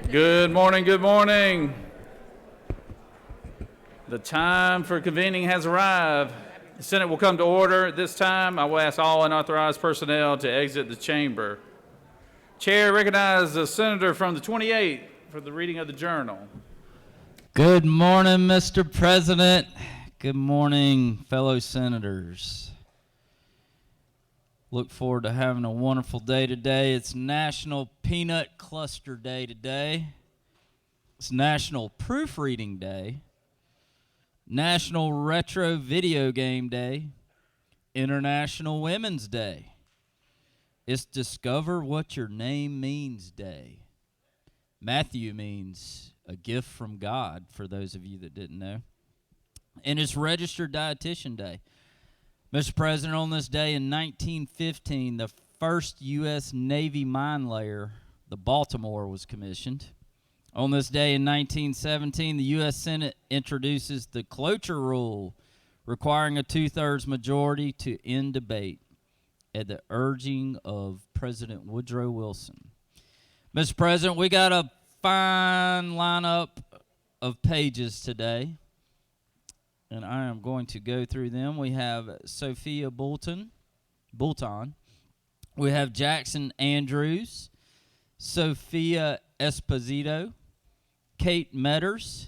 Good morning, good morning. The time for convening has arrived. The Senate will come to order. At this time, I will ask all unauthorized personnel to exit the chamber. Chair recognizes the senator from the 28th for the reading of the journal. Good morning, Mr. President. Good morning, fellow senators. Look forward to having a wonderful day today. It's National Peanut Cluster Day today. It's National Proofreading Day. National Retro Video Game Day. International Women's Day. It's Discover What Your Name Means Day. Matthew means a gift from God, for those of you that didn't know. And it's Registered Dietitian Day. Mr. President, on this day in 1915, the first U.S. Navy mine layer, the Baltimore, was commissioned. On this day in 1917, the U.S. Senate introduces the cloture rule, requiring a 2/3 majority to end debate at the urging of President Woodrow Wilson. Mr. President, we got a fine lineup of pages today, and I am going to go through them. We have Sophia Boulton. We have Jackson Andrews, Sophia Esposito, Kate Metters,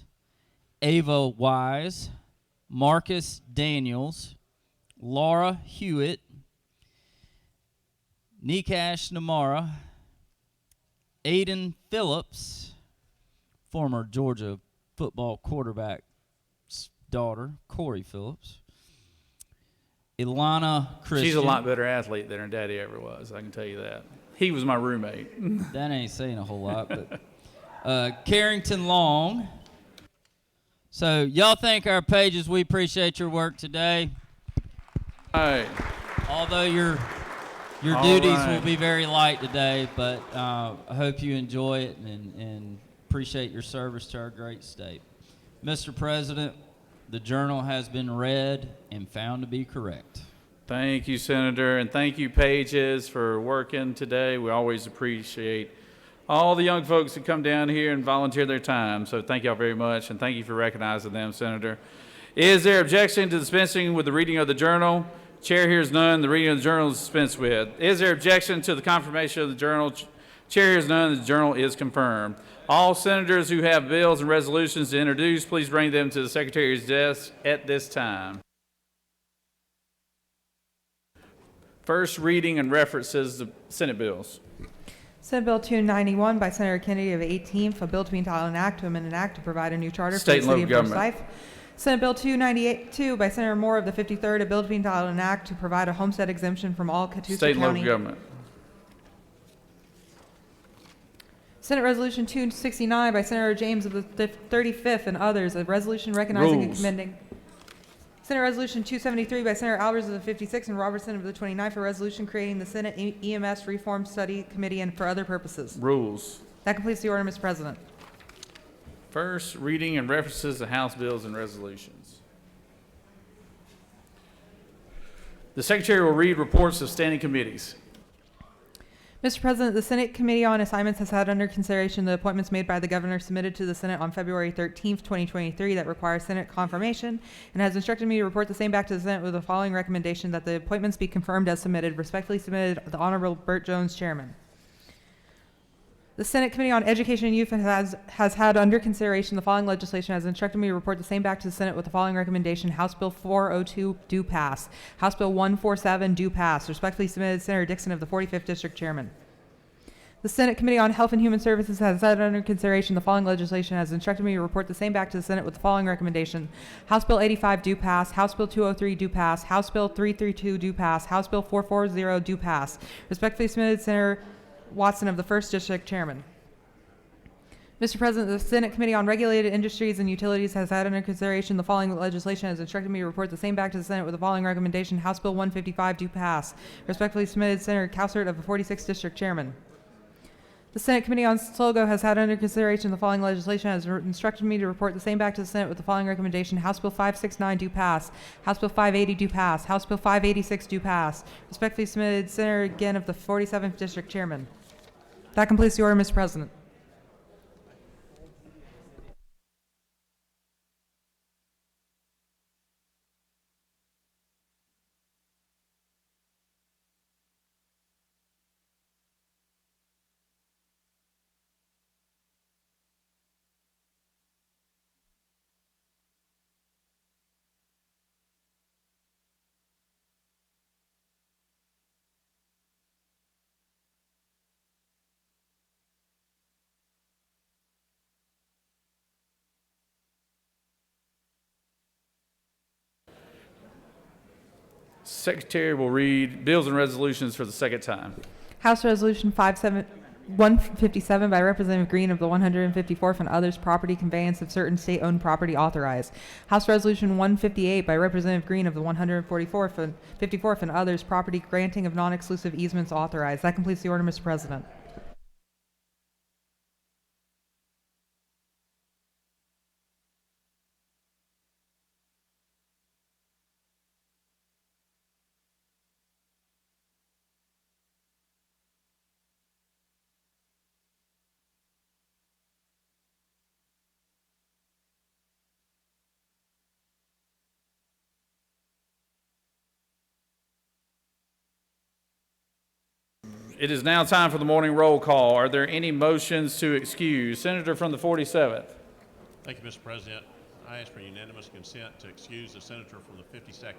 Ava Wise, Marcus Daniels, Laura Hewitt, Nikash Namara, Aiden Phillips, former Georgia football quarterback's daughter, Corey Phillips, Ilana Christian. She's a lot better athlete than her daddy ever was, I can tell you that. He was my roommate. That ain't saying a whole lot, but Carrington Long. So y'all thank our pages. We appreciate your work today. All right. Although your All duties right. will be very light today, but I hope you enjoy it and appreciate your service to our great state. Mr. President, the journal has been read and found to be correct. Thank you, Senator, and thank you, Pages, for working today. We always appreciate all the young folks who come down here and volunteer their time. So thank y'all very much, and thank you for recognizing them, Senator. Is there objection to dispensing with the reading of the journal? Chair hears none. The reading of the journal is dispensed with. Is there objection to the confirmation of the journal? Chair hears none. The journal is confirmed. All senators who have bills and resolutions to introduce, please bring them to the Secretary's desk at this time. First reading and references to Senate bills. Senate Bill 291 by Senator Kennedy of 18th, a bill to be entitled an act to amend an act to provide a new charter State for and the city local of government. Forsyth. Senate Bill 292 by Senator Moore of the 53rd, a bill to be entitled an act to provide a homestead exemption from all Catoosa State and County. local government. Senate Resolution 269 by Senator James of the 35th and others, a resolution recognizing and Rules. commending. Senate Resolution 273 by Senator Albers of the 56th and Robertson of the 29th, a resolution creating the Senate EMS Reform Study Committee and for other purposes. Rules. That completes the order, Mr. President. First reading and references to House bills and resolutions. The Secretary will read reports of standing committees. Mr. President, the Senate Committee on Assignments has had under consideration the appointments made by the governor submitted to the Senate on February 13th, 2023 that require Senate confirmation and has instructed me to report the same back to the Senate with the following recommendation: that the appointments be confirmed as submitted. Respectfully submitted, the Honorable Burt Jones, Chairman. The Senate Committee on Education and Youth has had under consideration the following legislation, has instructed me to report the same back to the Senate with the following recommendation: House Bill 402 do pass. House Bill 147 do pass. Respectfully submitted, Senator Dixon of the 45th District, Chairman. The Senate Committee on Health and Human Services has had under consideration the following legislation, has instructed me to report the same back to the Senate with the following recommendation: House Bill 85 do pass. House Bill 203 do pass. House Bill 332 do pass. House Bill 440 do pass. Respectfully submitted, Senator Watson of the 1st District, Chairman. Mr. President, the Senate Committee on Regulated Industries and Utilities has had under consideration the following legislation, has instructed me to report the same back to the Senate with the following recommendation: House Bill 155 do pass. Respectfully submitted, Senator Cowsert of the 46th District, Chairman. The Senate Committee on SLOGO has had under consideration the following legislation, has instructed me to report the same back to the Senate with the following recommendation: House Bill 569 do pass. House Bill 580 do pass. House Bill 586 do pass. Respectfully submitted, Senator Ginn of the 47th District, Chairman. That completes the order, Mr. President. Secretary will read bills and resolutions for the second time. House Resolution 157 by Representative Green of the 154th and others property conveyance of certain state-owned property authorized. House Resolution 158 by Representative Green of the 144th and 54th and others property granting of non-exclusive easements authorized. That completes the order, Mr. President. It is now time for the morning roll call. Are there any motions to excuse? Senator from the 47th. Thank you, Mr. President. I ask for unanimous consent to excuse the senator from the 52nd.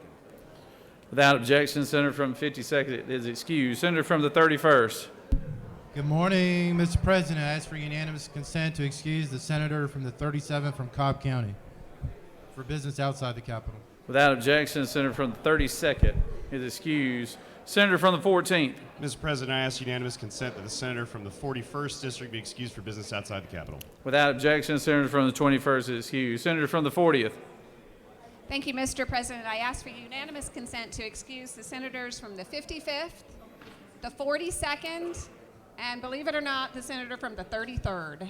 Without objection, Senator from the 52nd is excused. Senator from the 31st. Good morning, Mr. President. I ask for unanimous consent to excuse the senator from the 37th from Cobb County for business outside the Capitol. Without objection, Senator from the 32nd is excused. Senator from the 14th. Mr. President, I ask unanimous consent that the senator from the 41st district be excused for business outside the Capitol. Without objection, Senator from the 21st is excused. Senator from the 40th. Thank you, Mr. President. I ask for unanimous consent to excuse the senators from the 55th, the 42nd, and believe it or not, the senator from the 33rd.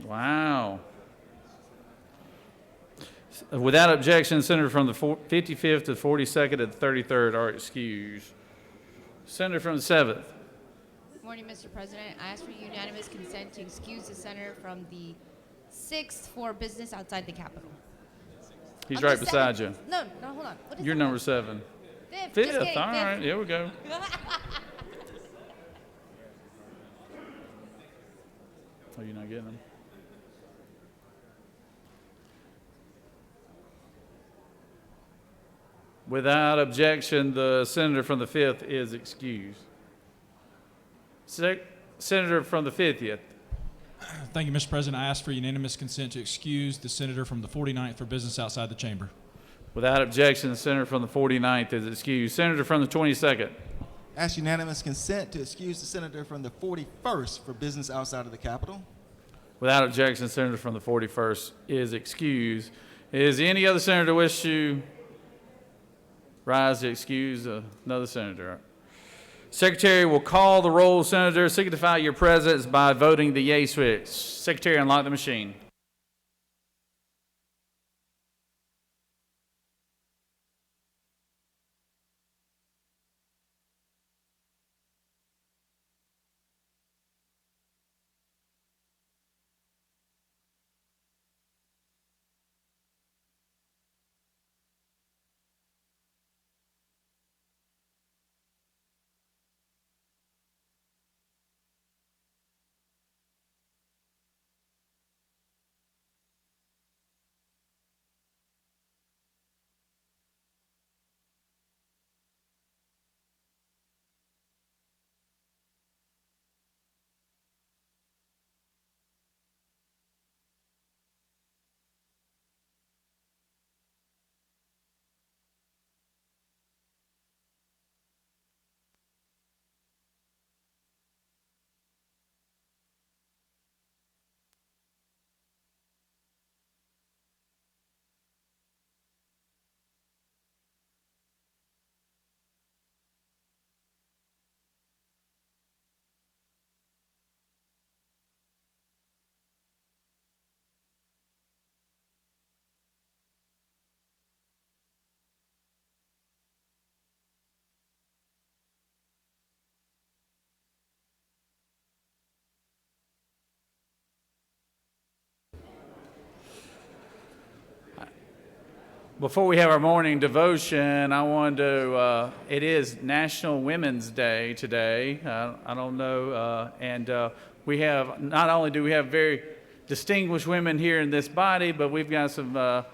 Wow. Without objection, Senator from the 55th to 42nd and the 33rd are excused. Senator from the 7th. Good morning, Mr. President. I ask for unanimous consent to excuse the senator from the 6th for business outside the Capitol. He's I'm right the beside you. 7th. No, hold on. What is You're the number 7. Fifth. Fifth. Just kidding, All fifth. right, here we go. Oh, you're not getting them? Without objection, the senator from the 5th is excused. Senator from the 50th. Thank you, Mr. President. I ask for unanimous consent to excuse the senator from the 49th for business outside the chamber. Without objection, the senator from the 49th is excused. Senator from the 22nd. Ask unanimous consent to excuse the senator from the 41st for business outside of the Capitol. Without objection, the senator from the 41st is excused. Is any other senator wish to rise to excuse another senator? Secretary will call the roll. Senator, signify your presence by voting the yay switch. Secretary, unlock the machine. Before we have our morning devotion, I wanted to, it is National Women's Day today. I don't know, and we have, not only do we have very distinguished women here in this body, but we've got some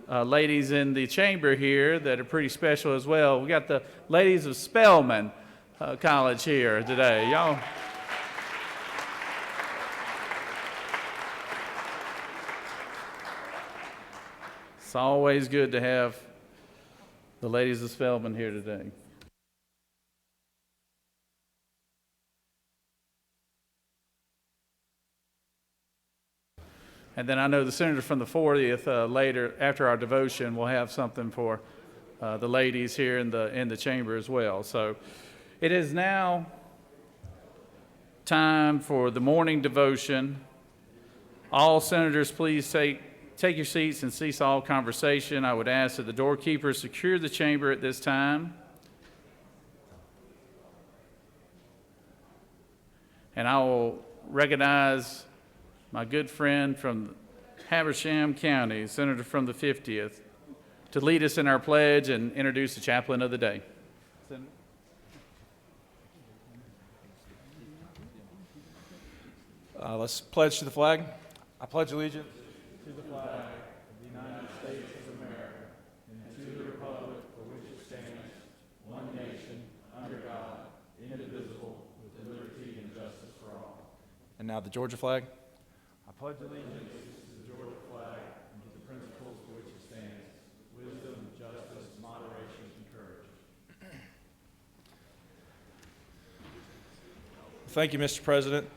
ladies in the chamber here that are pretty special as well. We got the ladies of Spelman College here today. Y'all. It's always good to have the ladies of Spelman here today. And then I know the senator from the 40th later, after our devotion, will have something for the ladies here in the chamber as well. So it is now time for the morning devotion. All senators, please take your seats and cease all conversation. I would ask that the doorkeepers secure the chamber at this time. And I will recognize my good friend from Habersham County, Senator from the 50th, to lead us in our pledge and introduce the chaplain of the day. Senator. Let's pledge to the flag. I pledge allegiance To the flag of the United States of America and to the republic for which it stands, one nation, under God, indivisible, with liberty and justice for all. And now the Georgia flag. I pledge allegiance to the Georgia flag and to the principles for which it stands, wisdom, justice, moderation, and courage. Thank you, Mr. President.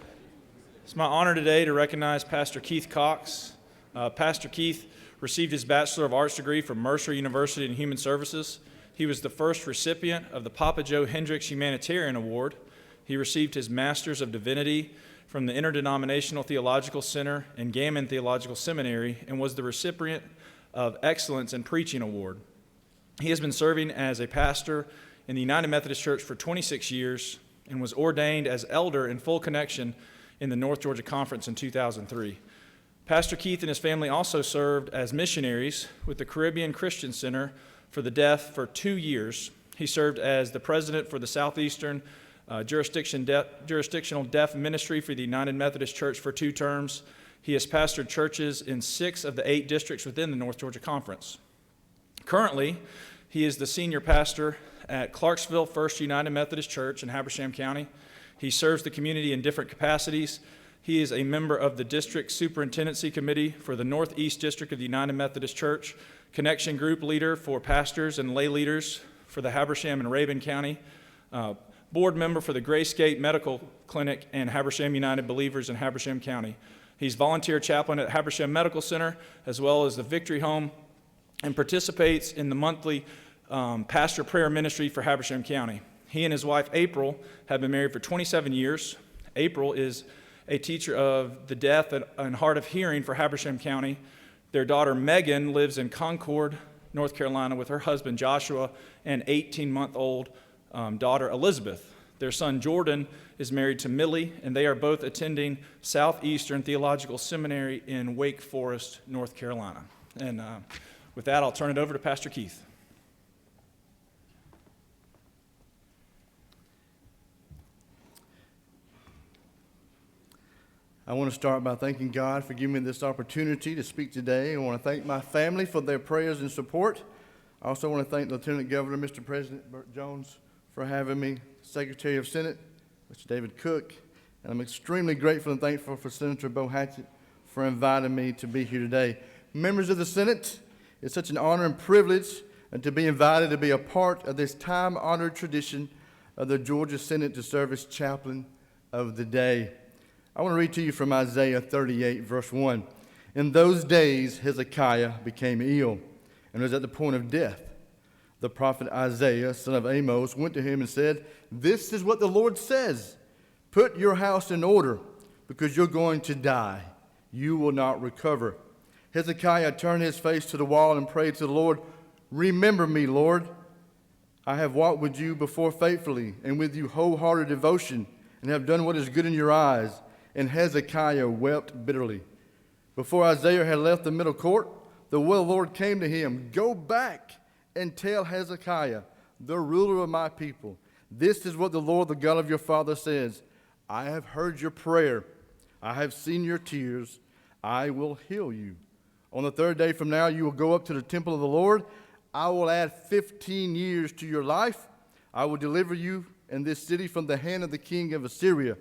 It's my honor today to recognize Pastor Keith Cox. Pastor Keith received his Bachelor of Arts degree from Mercer University in Human Services. He was the first recipient of the Papa Joe Hendricks Humanitarian Award. He received his Master's of Divinity from the Interdenominational Theological Center and Gammon Theological Seminary and was the recipient of Excellence in Preaching Award. He has been serving as a pastor in the United Methodist Church for 26 years and was ordained as elder in full connection in the North Georgia Conference in 2003. Pastor Keith and his family also served as missionaries with the Caribbean Christian Center for the Deaf for 2 years. He served as the president for the Southeastern Jurisdictional Deaf Ministry for the United Methodist Church for 2 terms. He has pastored churches in 6 of the 8 districts within the North Georgia Conference. Currently, he is the senior pastor at Clarksville First United Methodist Church in Habersham County. He serves the community in different capacities. He is a member of the District Superintendency Committee for the Northeast District of the United Methodist Church, connection group leader for pastors and lay leaders for the Habersham and Rabun County, board member for the Grayscape Medical Clinic and Habersham United Believers in Habersham County. He's volunteer chaplain at Habersham Medical Center as well as the Victory Home and participates in the monthly pastor prayer ministry for Habersham County. He and his wife April have been married for 27 years. April is a teacher of the deaf and hard of hearing for Habersham County. Their daughter Megan lives in Concord, North Carolina with her husband Joshua and 18-month-old daughter Elizabeth. Their son Jordan is married to Millie, and they are both attending Southeastern Theological Seminary in Wake Forest, North Carolina. And with that, I'll turn it over to Pastor Keith. I want to start by thanking God for giving me this opportunity to speak today. I want to thank my family for their prayers and support. I also want to thank Lieutenant Governor, Mr. President Burt Jones, for having me, Secretary of Senate, Mr. David Cook, and I'm extremely grateful and thankful for Senator Bo Hatchett for inviting me to be here today. Members of the Senate, it's such an honor and privilege to be invited to be a part of this time-honored tradition of the Georgia Senate to serve as chaplain of the day. I want to read to you from Isaiah 38, verse 1. In those days, Hezekiah became ill and was at the point of death. The prophet Isaiah, son of Amos, went to him and said, "This is what the Lord says. Put your house in order, because you're going to die. You will not recover." Hezekiah turned his face to the wall and prayed to the Lord, "Remember me, Lord. I have walked with you before faithfully and with you wholehearted devotion, and have done what is good in your eyes." And Hezekiah wept bitterly. Before Isaiah had left the middle court, the word of the Lord came to him, "Go back and tell Hezekiah, the ruler of my people, this is what the Lord, the God of your father, says. I have heard your prayer. I have seen your tears. I will heal you. On the 3rd day from now, you will go up to the temple of the Lord. I will add 15 years to your life. I will deliver you and this city from the hand of the king of Assyria.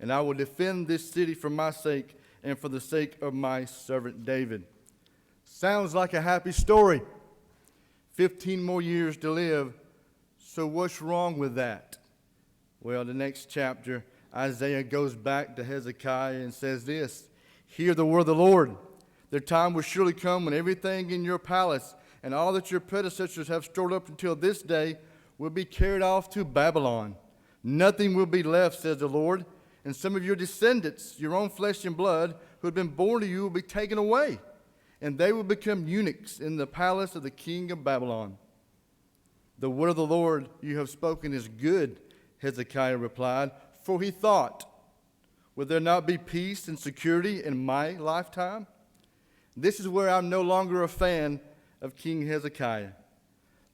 And I will defend this city for my sake and for the sake of my servant David." Sounds like a happy story. 15 more years to live. So what's wrong with that? Well, the next chapter, Isaiah goes back to Hezekiah and says this, "Hear the word of the Lord. The time will surely come when everything in your palace and all that your predecessors have stored up until this day will be carried off to Babylon. Nothing will be left, says the Lord, and some of your descendants, your own flesh and blood, who have been born to you, will be taken away, and they will become eunuchs in the palace of the king of Babylon." "The word of the Lord you have spoken is good," Hezekiah replied, for he thought, "Will there not be peace and security in my lifetime?" This is where I'm no longer a fan of King Hezekiah.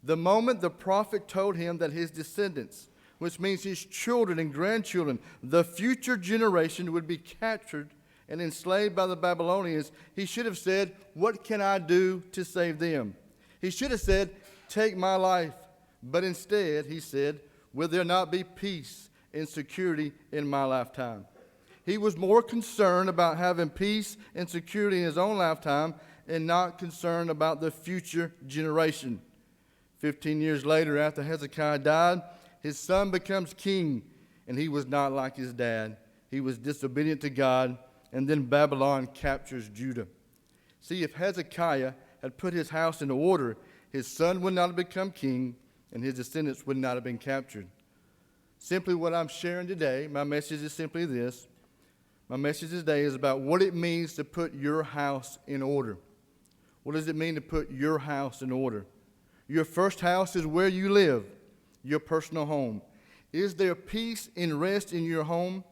The moment the prophet told him that his descendants, which means his children and grandchildren, the future generation, would be captured and enslaved by the Babylonians, he should have said, "What can I do to save them?" He should have said, "Take my life." But instead, he said, "Will there not be peace and security in my lifetime?" He was more concerned about having peace and security in his own lifetime and not concerned about the future generation. 15 years later, after Hezekiah died, his son becomes king, and he was not like his dad. He was disobedient to God, and then Babylon captures Judah. See, if Hezekiah had put his house in order, his son would not have become king, and his descendants would not have been captured. Simply what I'm sharing today, my message is simply this. My message today is about what it means to put your house in order. What does it mean to put your house in order? Your first house is where you live, your personal home. Is there peace and rest in your home?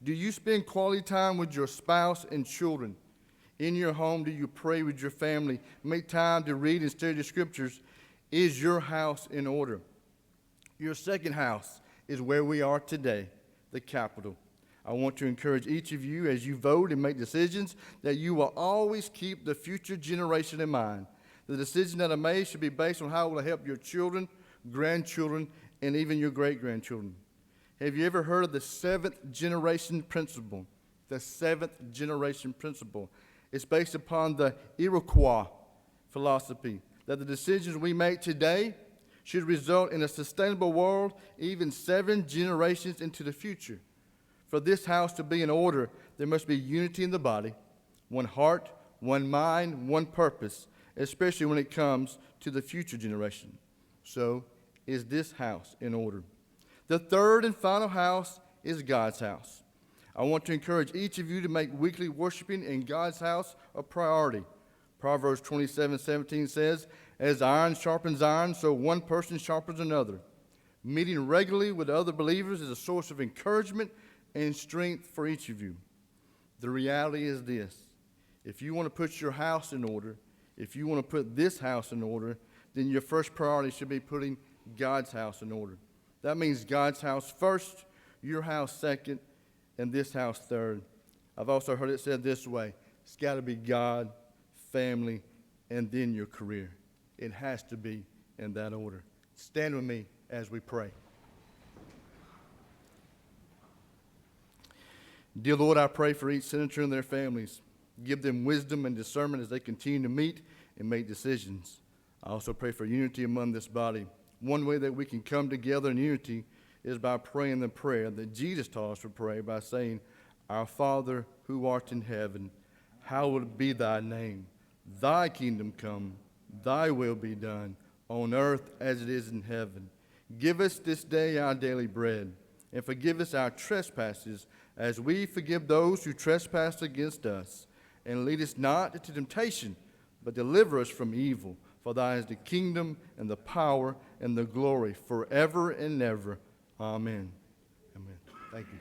Do you spend quality time with your spouse and children? In your home, do you pray with your family? Make time to read and study the scriptures? Is your house in order? Your second house is where we are today, the Capitol. I want to encourage each of you as you vote and make decisions that you will always keep the future generation in mind. The decision that are made should be based on how it will help your children, grandchildren, and even your great-grandchildren. Have you ever heard of the seventh generation principle? The seventh generation principle. It's based upon the Iroquois philosophy that the decisions we make today should result in a sustainable world even 7 generations into the future. For this house to be in order, there must be unity in the body, one heart, one mind, one purpose, especially when it comes to the future generation. So, is this house in order? The third and final house is God's house. I want to encourage each of you to make weekly worshiping in God's house a priority. Proverbs 27:17 says, "As iron sharpens iron, so one person sharpens another." Meeting regularly with other believers is a source of encouragement and strength for each of you. The reality is this: if you want to put your house in order, if you want to put this house in order, then your first priority should be putting God's house in order. That means God's house first, your house second, and this house third. I've also heard it said this way: it's got to be God, family, and then your career. It has to be in that order. Stand with me as we pray. Dear Lord, I pray for each senator and their families. Give them wisdom and discernment as they continue to meet and make decisions. I also pray for unity among this body. One way that we can come together in unity is by praying the prayer that Jesus taught us to pray by saying, "Our Father who art in heaven, hallowed be thy name. Thy kingdom come, thy will be done, on earth as it is in heaven. Give us this day our daily bread, and forgive us our trespasses as we forgive those who trespass against us. And lead us not into temptation, but deliver us from evil. For thine is the kingdom and the power and the glory forever and ever. Amen." Amen. Thank you.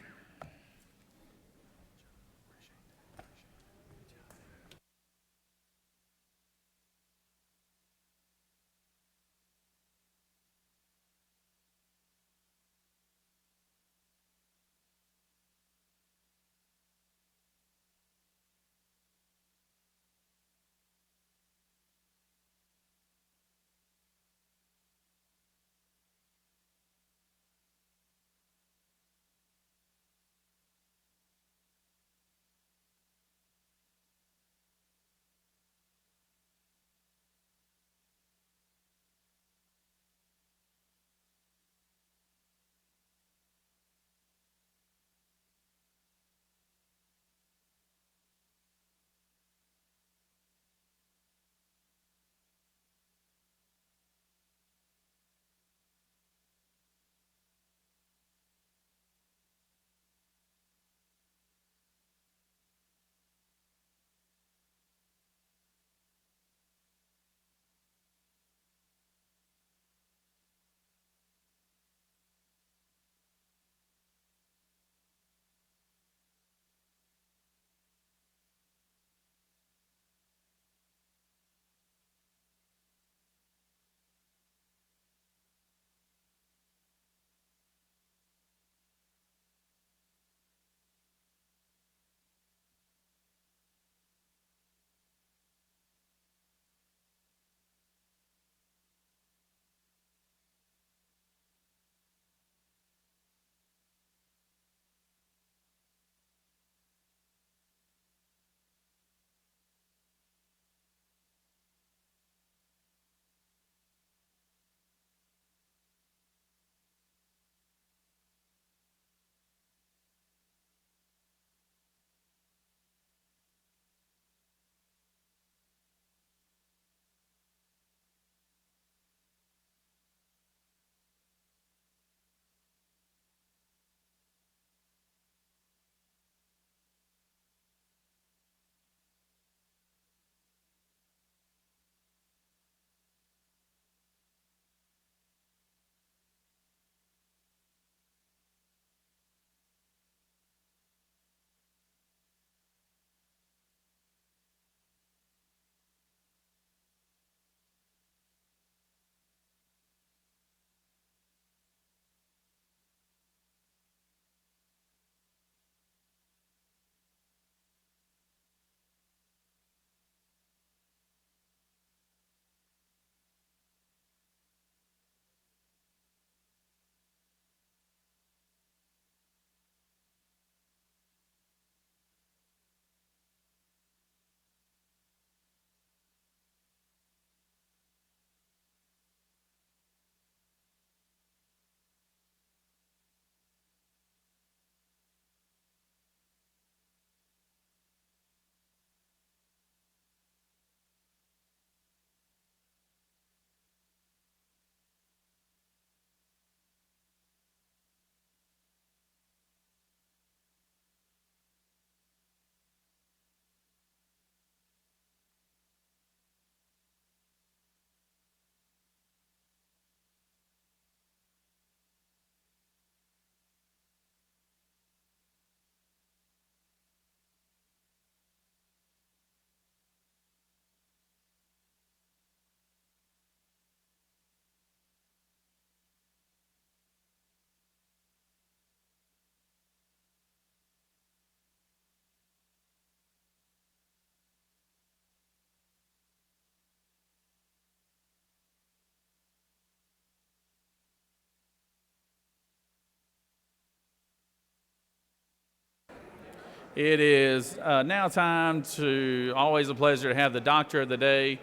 It is now time to, always a pleasure to have the doctor of the day.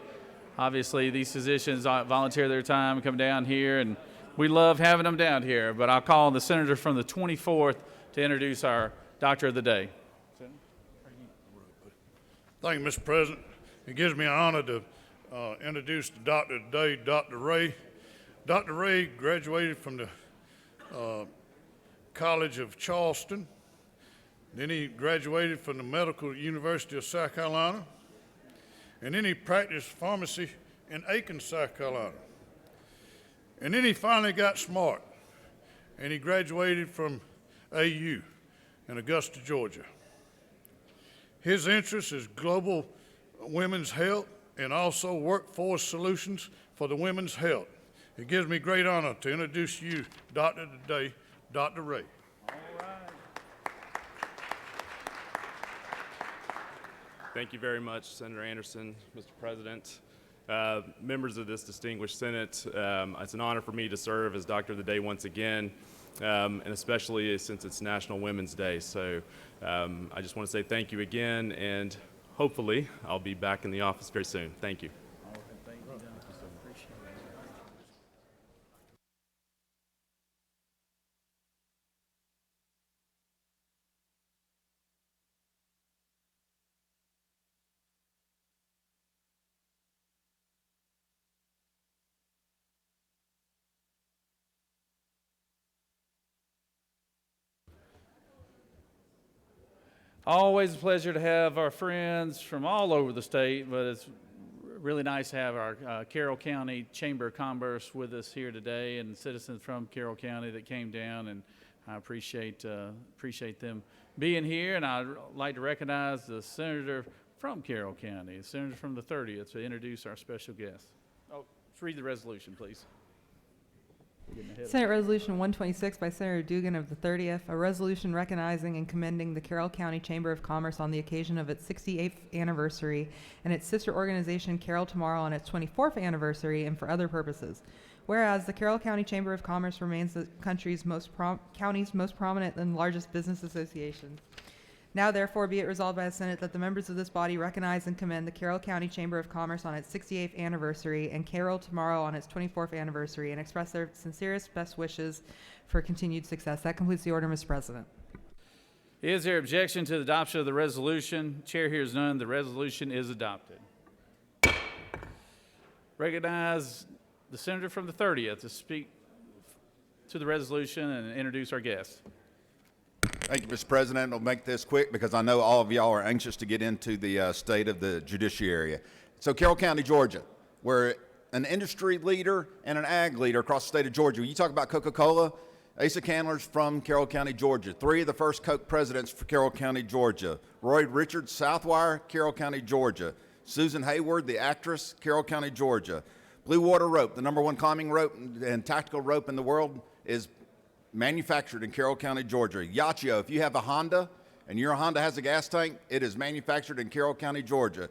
Obviously, these physicians volunteer their time and come down here, and we love having them down here. But I'll call on the senator from the 24th to introduce our doctor of the day. Thank you, Mr. President. It gives me an honor to introduce the doctor today, Dr. Ray. Dr. Ray graduated from the College of Charleston. Then he graduated from the Medical University of South Carolina. And then he practiced pharmacy in Aiken, South Carolina. And then he finally got smart, and he graduated from AU in Augusta, Georgia. His interest is global women's health and also workforce solutions for the women's health. It gives me great honor to introduce you, Doctor today, Dr. Ray. Thank you very much, Senator Anderson, Mr. President, members of this distinguished Senate. It's an honor for me to serve as Doctor of the Day once again, and especially since it's National Women's Day. So I just want to say thank you again, and hopefully I'll be back in the office very soon. Thank you. Always a pleasure to have our friends from all over the state, but it's really nice to have our Carroll County Chamber of Commerce with us here today, and citizens from Carroll County that came down, and I appreciate them being here. And I'd like to recognize the senator from Carroll County, the senator from the 30th, to introduce our special guest. Oh, let's read the resolution, please. Senate Resolution 126 by Senator Dugan of the 30th, a resolution recognizing and commending the Carroll County Chamber of Commerce on the occasion of its 68th anniversary and its sister organization Carroll Tomorrow on its 24th anniversary and for other purposes. Whereas the Carroll County Chamber of Commerce remains the country's county's most prominent and largest business association. Now, therefore, be it resolved by the Senate that the members of this body recognize and commend the Carroll County Chamber of Commerce on its 68th anniversary and Carroll Tomorrow on its 24th anniversary and express their sincerest best wishes for continued success. That completes the order, Mr. President. Is there objection to the adoption of the resolution? Chair hears none. The resolution is adopted. Recognize the senator from the 30th to speak to the resolution and introduce our guest. Thank you, Mr. President. I'll make this quick because I know all of y'all are anxious to get into the state of the judiciary. So Carroll County, Georgia, we're an industry leader and an ag leader across the state of Georgia. You talk about Coca-Cola, Asa Candler's from Carroll County, Georgia. 3 of the first Coke presidents for Carroll County, Georgia. Roy Richards, Southwire, Carroll County, Georgia. Susan Hayward, the actress, Carroll County, Georgia. Blue Water Rope, the #1 climbing rope and tactical rope in the world, is manufactured in Carroll County, Georgia. Yachio, if you have a Honda and your Honda has a gas tank, it is manufactured in Carroll County, Georgia.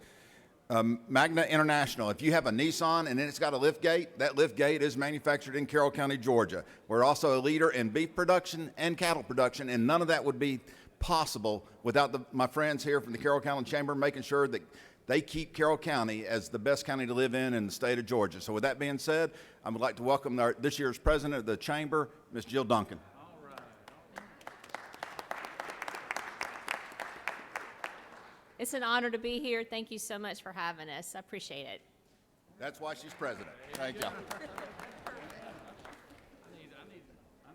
Magna International, if you have a Nissan and it's got a lift gate, that lift gate is manufactured in Carroll County, Georgia. We're also a leader in beef production and cattle production, and none of that would be possible without my friends here from the Carroll County Chamber making sure that they keep Carroll County as the best county to live in the state of Georgia. So with that being said, I would like to welcome this year's president of the Chamber, Ms. Jill Duncan. It's an honor to be here. Thank you so much for having us. I appreciate it. That's why she's president. Thank you. I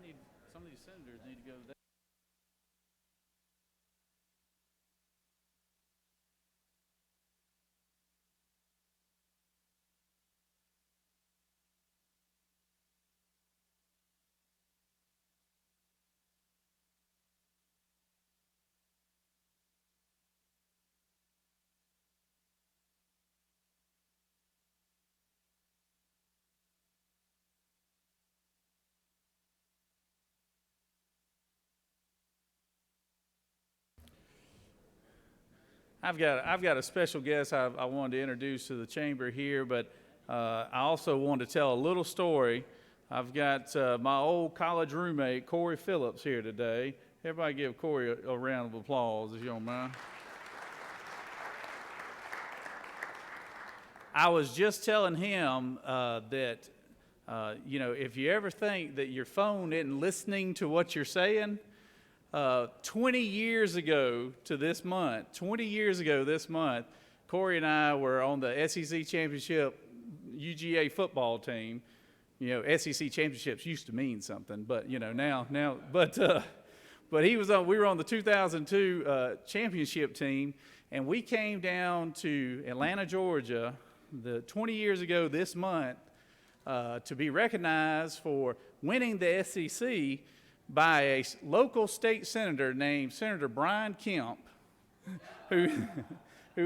need some of these senators need to go there. I've got a special guest I wanted to introduce to the chamber here, but I also want to tell a little story I've got my old college roommate, Corey Phillips, here today. Everybody give Corey a round of applause, if you don't mind. I was just telling him that, if you ever think that your phone isn't listening to what you're saying, 20 years ago this month, Corey and I were on the SEC Championship UGA football team. SEC championships used to mean something, but but we were on the 2002 championship team, and we came down to Atlanta, Georgia, 20 years ago this month, to be recognized for winning the SEC by a local state senator named Senator Brian Kemp, who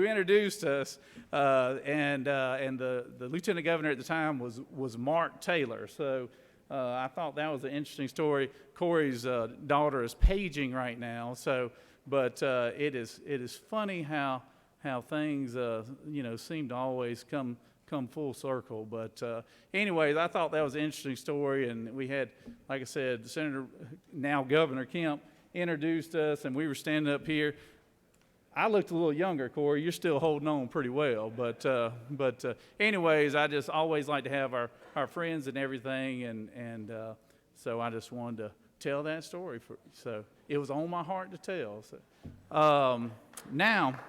introduced us, and the lieutenant governor at the time was Mark Taylor. So I thought that was an interesting story. Corey's daughter is paging right now. So, but it is funny how things seem to always come full circle. But anyways, I thought that was an interesting story, and we had, like I said, Senator, now Governor Kemp, introduced us, and we were standing up here. I looked a little younger, Corey. You're still holding on pretty well. But anyways, I just always like to have our friends and everything, and so I just wanted to tell that story. So it was on my heart to tell. So now,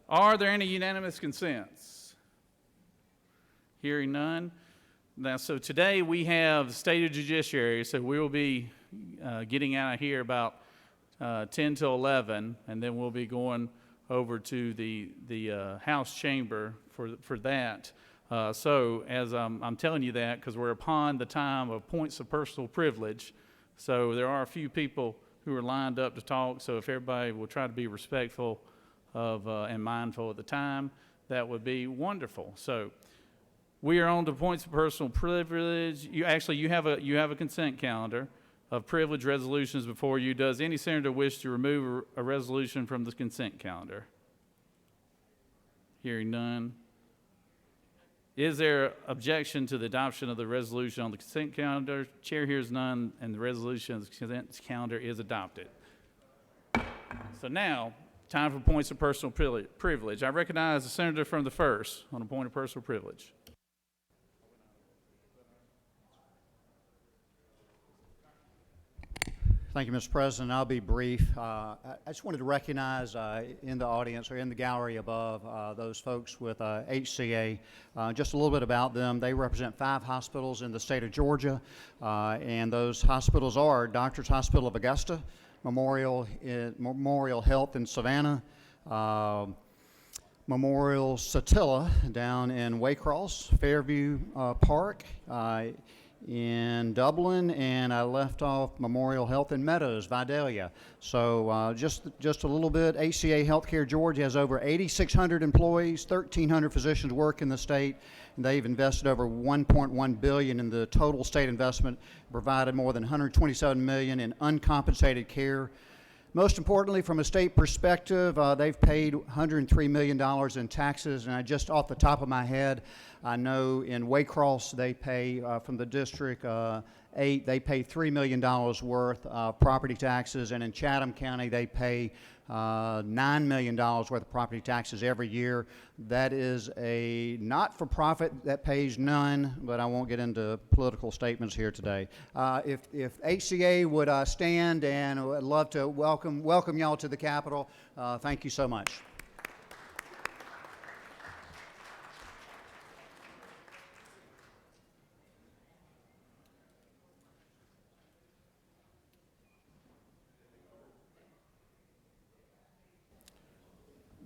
are there any unanimous consents? Hearing none. Now, so today we have the State of Judiciary, so we will be getting out of here about 10 to 11, and then we'll be going over to the House chamber for that. So as I'm telling you that because we're upon the time of points of personal privilege, so there are a few people who are lined up to talk, so if everybody will try to be respectful of and mindful at the time, that would be wonderful. So we are on to points of personal privilege. You have a consent calendar of privilege resolutions before you. Does any senator wish to remove a resolution from the consent calendar? Hearing none. Is there objection to the adoption of the resolution on the consent calendar? Chair hears none, and the resolution of the consent calendar is adopted. So now, time for points of personal privilege. I recognize the senator from the 1st on a point of personal privilege. Thank you, Mr. President. I'll be brief. I just wanted to recognize in the audience or in the gallery above those folks with HCA. Just a little bit about them. They represent 5 hospitals in the state of Georgia, and those hospitals are Doctors Hospital of Augusta, Memorial Health in Savannah, Memorial Satilla down in Waycross, Fairview Park, in Dublin, and I left off Memorial Health in Meadows, Vidalia. So just a little bit. HCA Healthcare Georgia has over 8,600 employees, 1,300 physicians work in the state, and they've invested over $1.1 billion in the total state investment, provided more than $127 million in uncompensated care. Most importantly, from a state perspective, they've paid $103 million in taxes, and just off the top of my head, I know in Waycross they pay, from the District 8, they pay $3 million worth of property taxes, and in Chatham County they pay $9 million worth of property taxes every year. That is a not-for-profit that pays none, but I won't get into political statements here today. If HCA would stand, and I'd love to welcome y'all to the Capitol. Thank you so much.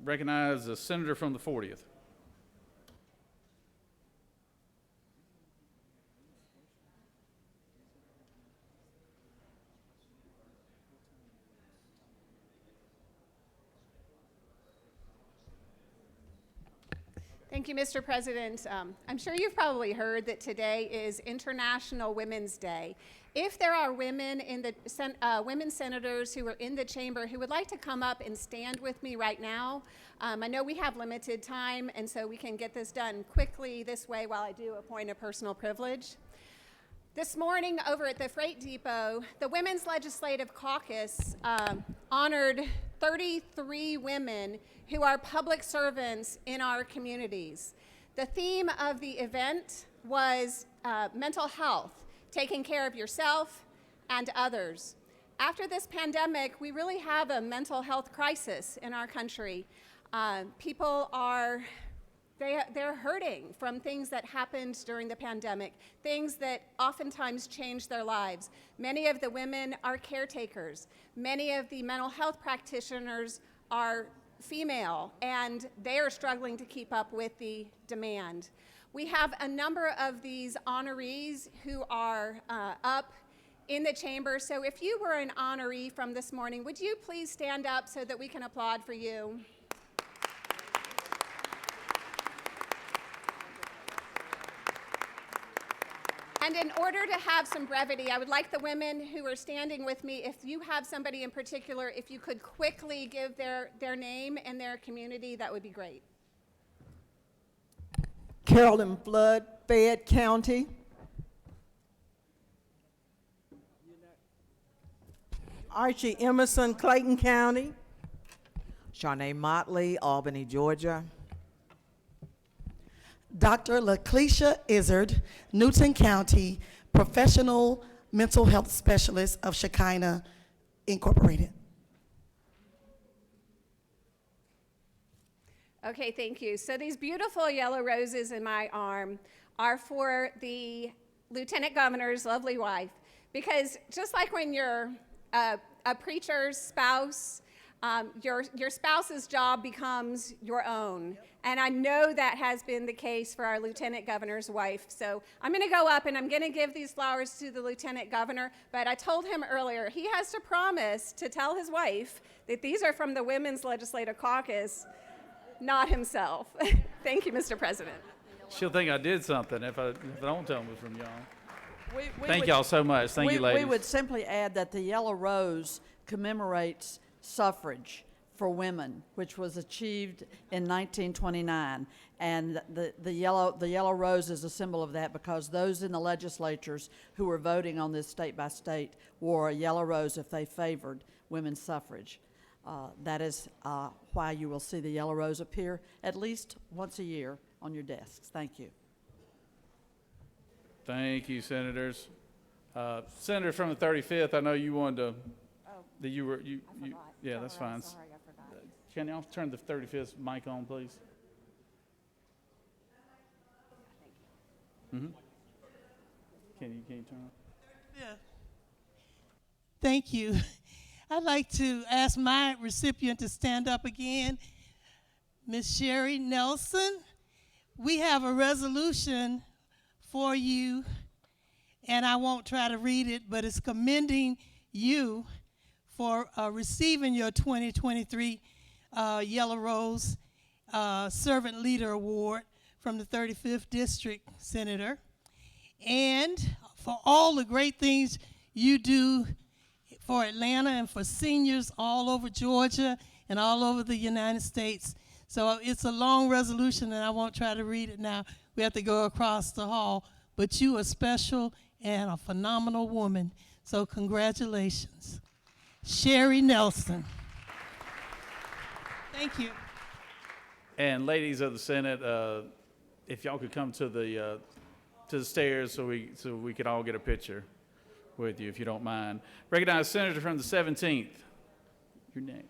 Recognize the senator from the 40th. Thank Thank you, Mr. President. I'm sure you've probably heard that today is International Women's Day. If there are women in the women senators who are in the chamber who would like to come up and stand with me right now, I know we have limited time, and so we can get this done quickly this way while I do a point of personal privilege. This morning over at the Freight Depot, the Women's Legislative Caucus honored 33 women who are public servants in our communities. The theme of the event was mental health, taking care of yourself and others. After this pandemic, we really have a mental health crisis in our country. People are they're hurting from things that happened during the pandemic, things that oftentimes changed their lives. Many of the women are caretakers. Many of the mental health practitioners are female, and they are struggling to keep up with the demand. We have a number of these honorees who are up in the chamber. So if you were an honoree from this morning, would you please stand up so that we can applaud for you? And in order to have some brevity, I would like the women who are standing with me, if you have somebody in particular, if you could quickly give their name and their community, that would be great. Carolyn Flood, Fayette County. Archie Emerson, Clayton County. Shanae Motley, Albany, Georgia. Dr. LaCleisha Izzard, Newton County, Professional Mental Health Specialist of Shekinah Incorporated. Okay, thank you. So these beautiful yellow roses in my arm are for the Lieutenant Governor's lovely wife, because just like when you're a preacher's spouse, your spouse's job becomes your own. And I know that has been the case for our Lieutenant Governor's wife. So I'm going to go up and I'm going to give these flowers to the Lieutenant Governor, but I told him earlier he has to promise to tell his wife that these are from the Women's Legislative Caucus, not himself. Thank you, Mr. President. She'll think I did something if I don't tell them it's from y'all. We Thank would- y'all so much. Thank you, ladies. We would simply add that the yellow rose commemorates suffrage for women, which was achieved in 1929, and the yellow rose is a symbol of that, because those in the legislatures who were voting on this state by state wore a yellow rose if they favored women's suffrage. That is why you will see the yellow rose appear at least once a year on your desks. Thank you. Thank you, senators. Senator from the 35th, I know you wanted to. That you were you. Yeah, that's fine. Sorry, I forgot. Can y'all turn the 35th mic on, please? Mm-hmm. Can you turn it? Yeah. Thank you. I'd like to ask my recipient to stand up again, Ms. Sherry Nelson. We have a resolution for you, and I won't try to read it, but it's commending you for receiving your 2023 Yellow Rose Servant Leader Award from the 35th District Senator, and for all the great things you do for Atlanta and for seniors all over Georgia and all over the United States. So it's a long resolution, and I won't try to read it now. We have to go across the hall, but you are special and a phenomenal woman, so congratulations. Sherry Nelson. Thank you. And ladies of the Senate, if y'all could come to the stairs so we could all get a picture with you, if you don't mind. Recognize Senator from the 17th. Your name.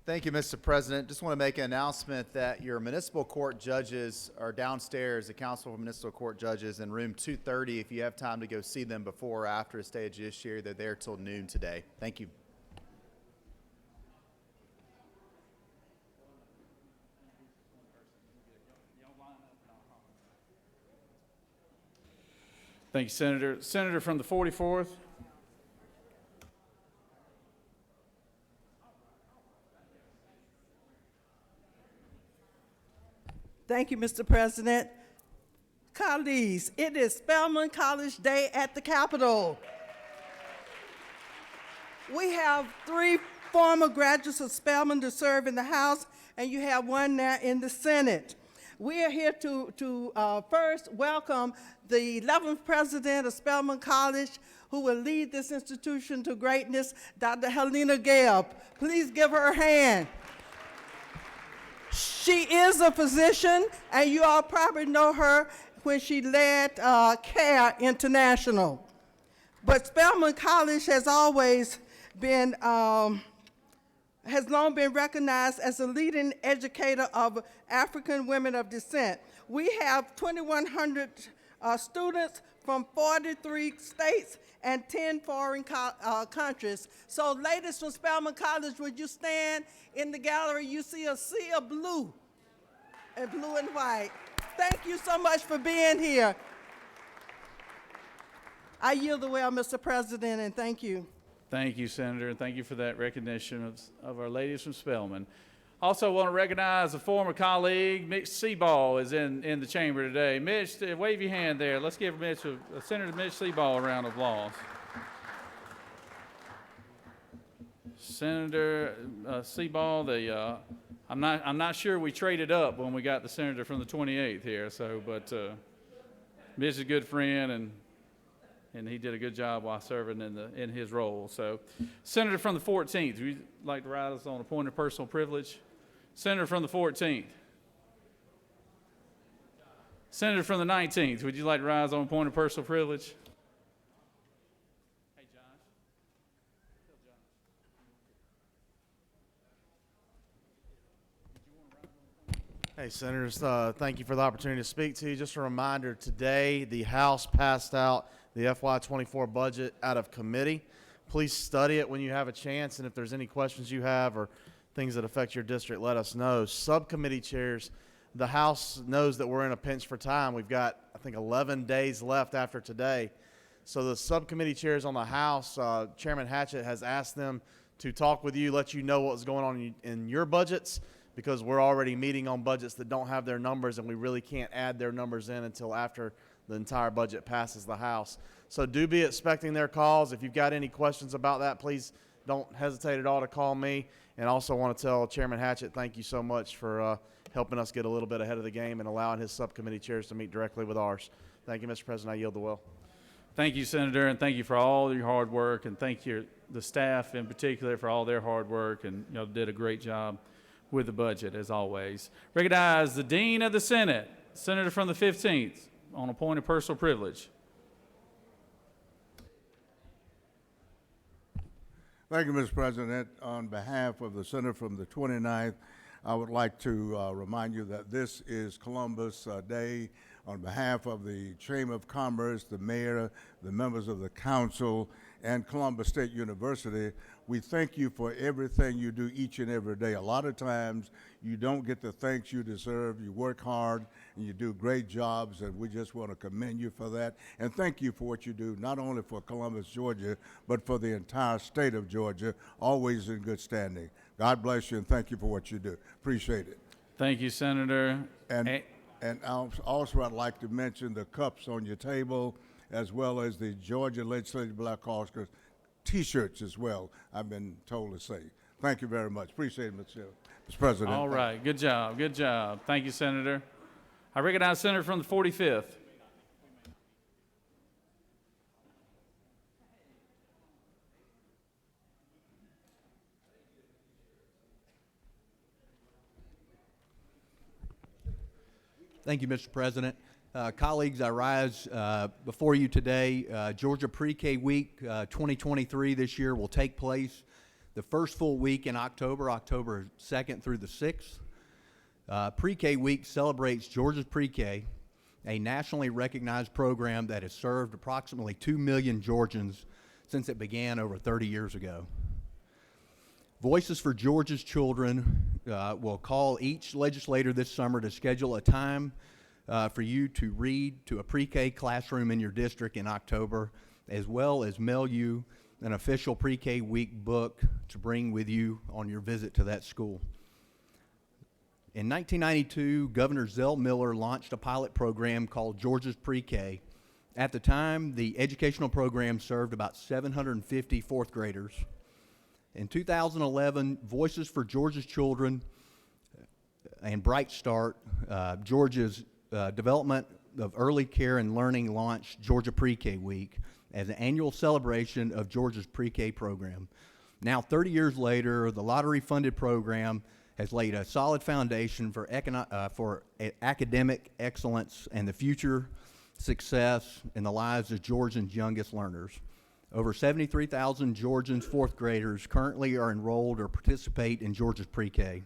Thank you, Mr. President. Just want to make an announcement that your municipal court judges are downstairs, the Council for Municipal Court Judges, in room 230. If you have time to go see them before or after the State of Judiciary, they're there till noon today. Thank you. Thank you, Senator. Senator from the 44th. Thank you, Mr. President. Colleagues, it is Spelman College Day at the Capitol. We have 3 former graduates of Spelman to serve in the House, and you have 1 now in the Senate. We are here to first welcome the 11th president of Spelman College, who will lead this institution to greatness, Dr. Helena Gale. Please give her a hand. She is a physician, and you all probably know her when she led CARE International. But Spelman College has always been, has long been recognized as a leading educator of African women of descent. We have 2,100 students from 43 states and 10 foreign countries. So ladies from Spelman College, would you stand in the gallery? You see a sea of blue and white. Thank you so much for being here. I yield the way, Mr. President, and thank you. Thank you, Senator, and thank you for that recognition of our ladies from Spelman. Also want to recognize a former colleague, Mitch Seaball, is in the chamber today. Mitch, wave your hand there. Let's give Senator Mitch Seaball a round of applause. Senator Seaball, I'm not sure we traded up when we got the senator from the 28th here. But Mitch is a good friend, and he did a good job while serving in his role. So, Senator from the 14th, would you like to write us on a point of personal privilege? Senator from the 14th. Senator from the 19th, would you like to rise on a point of personal privilege? Hey, Josh. Hey, Senators, thank you for the opportunity to speak to you. Just a reminder, today the House passed out the FY24 budget out of committee. Please study it when you have a chance, and if there's any questions you have or things that affect your district, let us know. Subcommittee chairs, the House knows that we're in a pinch for time. We've got, I think, 11 days left after today. So the subcommittee chairs on the House, Chairman Hatchett has asked them to talk with you, let you know what's going on in your budgets, because we're already meeting on budgets that don't have their numbers, and we really can't add their numbers in until after the entire budget passes the House. So do be expecting their calls. If you've got any questions about that, please don't hesitate at all to call me. And also want to tell Chairman Hatchett, thank you so much for helping us get a little bit ahead of the game and allowing his subcommittee chairs to meet directly with ours. Thank you, Mr. President. I yield the will. Thank you, Senator, and thank you for all your hard work, and thank you, the staff in particular, for all their hard work, and did a great job with the budget, as always. Recognize the Dean of the Senate, Senator from the 15th, on a point of personal privilege. Thank you, Mr. President. On behalf of the Senator from the 29th, I would like to remind you that this is Columbus Day. On behalf of the Chamber of Commerce, the mayor, the members of the council, and Columbus State University, we thank you for everything you do each and every day. A lot of times you don't get the thanks you deserve. You work hard and you do great jobs, and we just want to commend you for that. And thank you for what you do, not only for Columbus, Georgia, but for the entire state of Georgia, always in good standing. God bless you, and thank you for what you do. Appreciate it. Thank you, Senator. And also I'd like to mention the cups on your table, as well as the Georgia Legislative Black Caucus T-shirts as well, I've been told to say. Thank you very much. Appreciate it, Mr. President. All right. Good job. Good job. Thank you, Senator. I recognize Senator from the 45th. Thank you, Mr. President. Colleagues, I rise before you today. Georgia Pre-K Week 2023 this year will take place the first full week in October, October 2nd through the 6th. Pre-K Week celebrates Georgia's Pre-K, a nationally recognized program that has served approximately 2 million Georgians since it began over 30 years ago. Voices for Georgia's Children will call each legislator this summer to schedule a time for you to read to a pre-K classroom in your district in October, as well as mail you an official pre-K week book to bring with you on your visit to that school. In 1992, Governor Zell Miller launched a pilot program called Georgia's Pre-K. At the time, the educational program served about 750 fourth graders. In 2011, Voices for Georgia's Children and Bright Start, Georgia's development of early care and learning, launched Georgia Pre-K Week as an annual celebration of Georgia's pre-K program. Now, 30 years later, the lottery-funded program has laid a solid foundation for academic excellence and the future success in the lives of Georgians' youngest learners. Over 73,000 Georgians' fourth graders currently are enrolled or participate in Georgia's pre-K.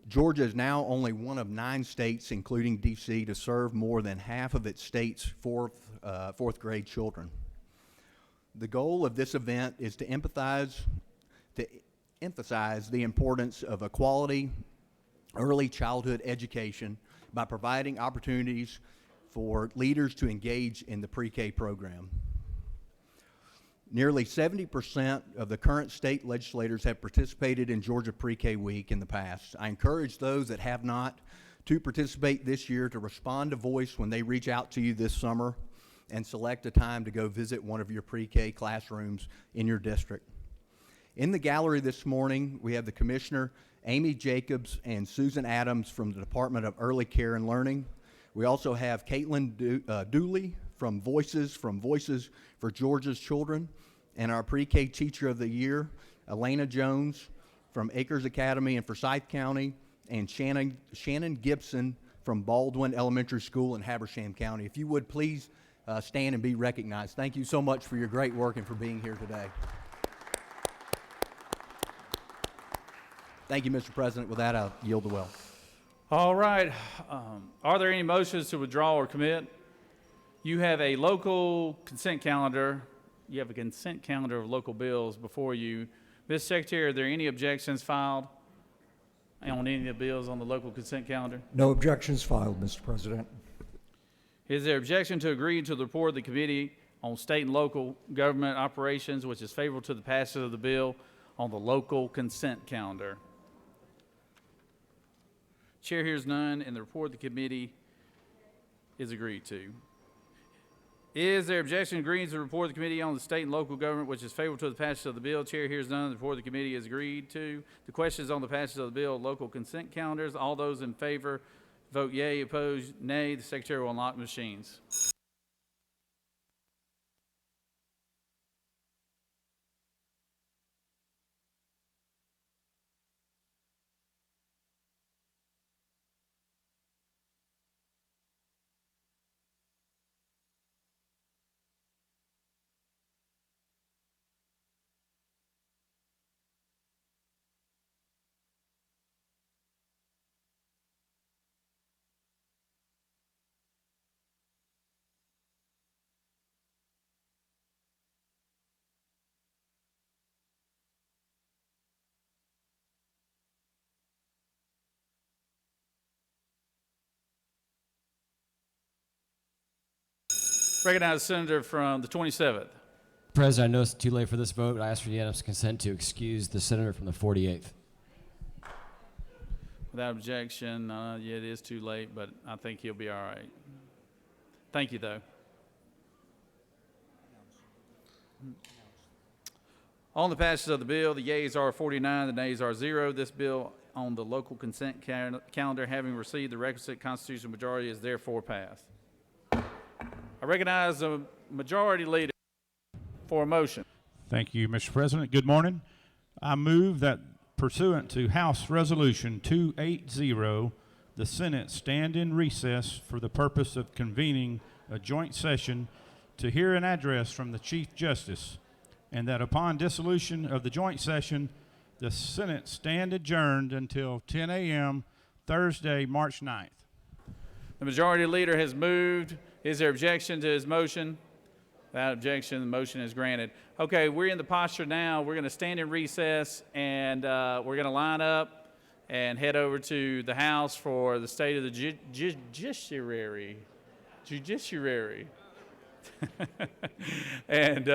Georgia is now only one of 9 states, including D.C., to serve more than half of its state's fourth grade children. The goal of this event is to emphasize the importance of a quality early childhood education by providing opportunities for leaders to engage in the pre-K program. Nearly 70% of the current state legislators have participated in Georgia Pre-K Week in the past. I encourage those that have not to participate this year to respond to Voice when they reach out to you this summer and select a time to go visit one of your pre-K classrooms in your district. In the gallery this morning, we have the Commissioner Amy Jacobs and Susan Adams from the Department of Early Care and Learning. We also have Caitlin Dooley from Voices for Georgia's Children, and our Pre-K Teacher of the Year, Elena Jones from Acres Academy in Forsyth County, and Shannon Gibson from Baldwin Elementary School in Habersham County. If you would please stand and be recognized. Thank you so much for your great work and for being here today. Thank you, Mr. President. With that, I'll yield the well. All right. Are there any motions to withdraw or commit? You have a local consent calendar. You have a consent calendar of local bills before you. Ms. Secretary, are there any objections filed on any of the bills on the local consent calendar? No objections filed, Mr. President. Is there objection to agree to the report of the Committee on State and Local Government Operations, which is favorable to the passage of the bill on the local consent calendar? Chair hears none, and the report of the committee is agreed to. Is there objection to agreeing to the report of the Committee on the State and Local Government, which is favorable to the passage of the bill? Chair hears none. The report of the committee is agreed to. The question is on the passage of the bill, local consent calendars. All those in favor vote yea, opposed nay. The Secretary will unlock machines. Recognize the senator from the 27th. President, I know it's too late for this vote. I ask for unanimous consent to excuse the senator from the 48th. Without objection, yeah, it is too late, but I think he'll be all right. Thank you, though. On the passage of the bill, the yeas are 49, the nays are 0. This bill on the local consent calendar, having received the requisite constitutional majority, is therefore passed. I recognize the majority leader for a motion. Thank you, Mr. President. Good morning. I move that pursuant to House Resolution 280, the Senate stand in recess for the purpose of convening a joint session to hear an address from the Chief Justice, and that upon dissolution of the joint session, the Senate stand adjourned until 10 a.m. Thursday, March 9th. The majority leader has moved. Is there objection to his motion? Without objection, the motion is granted. Okay, we're in the posture now. We're going to stand in recess, and we're going to line up and head over to the House for the State of the Judiciary. And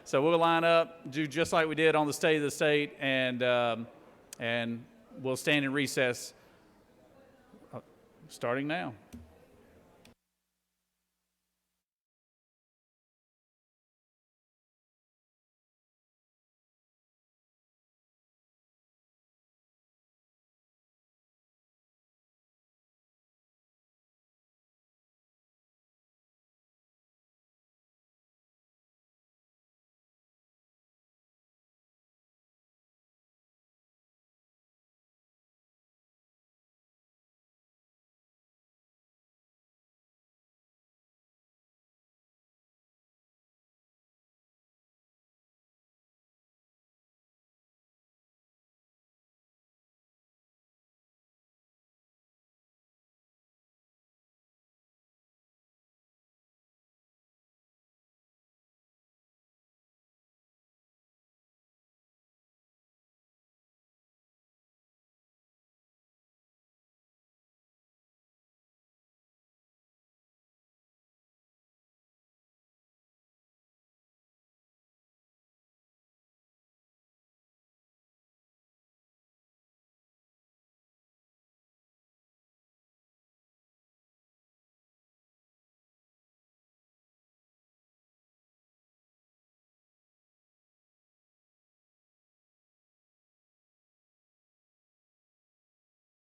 so we'll line up, do just like we did on the State of the State, and we'll stand in recess starting now.